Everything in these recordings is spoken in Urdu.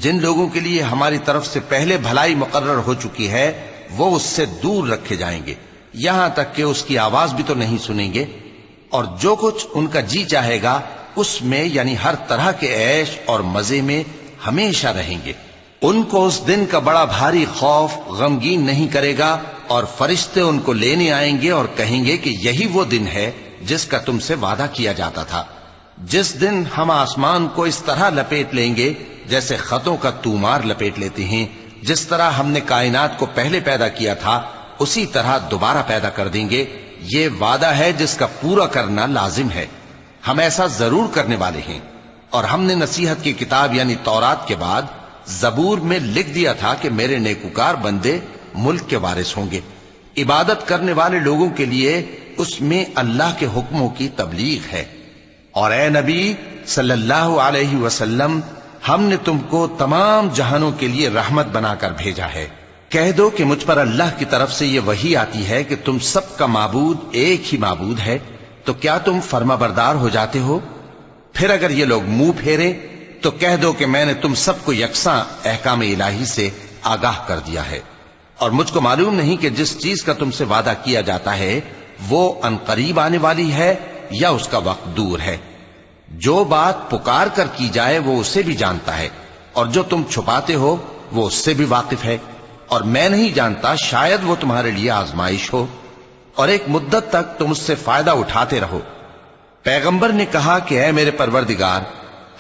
جن لوگوں کے لیے ہماری طرف سے پہلے بھلائی مقرر ہو چکی ہے وہ اس سے دور رکھے جائیں گے، یہاں تک کہ اس کی آواز بھی تو نہیں سنیں گے، اور جو کچھ ان کا جی چاہے گا اس میں یعنی ہر طرح کے عیش اور مزے میں ہمیشہ رہیں گے۔ ان کو اس دن کا بڑا بھاری خوف غمگین نہیں کرے گا، اور فرشتے ان کو لینے آئیں گے اور کہیں گے کہ یہی وہ دن ہے جس کا تم سے وعدہ کیا جاتا تھا، جس دن ہم آسمان کو اس طرح لپیٹ لیں گے جیسے خطوں کا تومار لپیٹ لیتے ہیں، جس طرح ہم نے کائنات کو پہلے پیدا کیا تھا اسی طرح دوبارہ پیدا کر دیں گے۔ یہ وعدہ ہے جس کا پورا کرنا لازم ہے، ہم ایسا ضرور کرنے والے ہیں۔ اور ہم نے نصیحت کی کتاب یعنی تورات کے بعد زبور میں لکھ دیا تھا کہ میرے نیکوکار بندے ملک کے وارث ہوں گے۔ عبادت کرنے والے لوگوں کے لیے اس میں اللہ کے حکموں کی تبلیغ ہے۔ اور اے نبی صلی اللہ علیہ وسلم، ہم نے تم کو تمام جہانوں کے لیے رحمت بنا کر بھیجا ہے۔ کہہ دو کہ مجھ پر اللہ کی طرف سے یہ وحی آتی ہے کہ تم سب کا معبود ایک ہی معبود ہے، تو کیا تم فرما بردار ہو جاتے ہو؟ پھر اگر یہ لوگ منہ پھیرے تو کہہ دو کہ میں نے تم سب کو یکساں احکام الہی سے آگاہ کر دیا ہے، اور مجھ کو معلوم نہیں کہ جس چیز کا تم سے وعدہ کیا جاتا ہے وہ عنقریب آنے والی ہے یا اس کا وقت دور ہے۔ جو بات پکار کر کی جائے وہ اسے بھی جانتا ہے، اور جو تم چھپاتے ہو وہ اس سے بھی واقف ہے، اور میں نہیں جانتا شاید وہ تمہارے لیے آزمائش ہو، اور ایک مدت تک تم اس سے فائدہ اٹھاتے رہو۔ پیغمبر نے کہا کہ اے میرے پروردگار،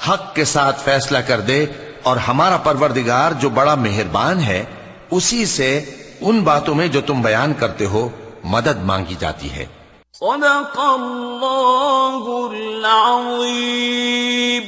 حق کے ساتھ فیصلہ کر دے، اور ہمارا پروردگار جو بڑا مہربان ہے اسی سے ان باتوں میں جو تم بیان کرتے ہو مدد مانگی جاتی ہے۔ صدق اللہ العظیم۔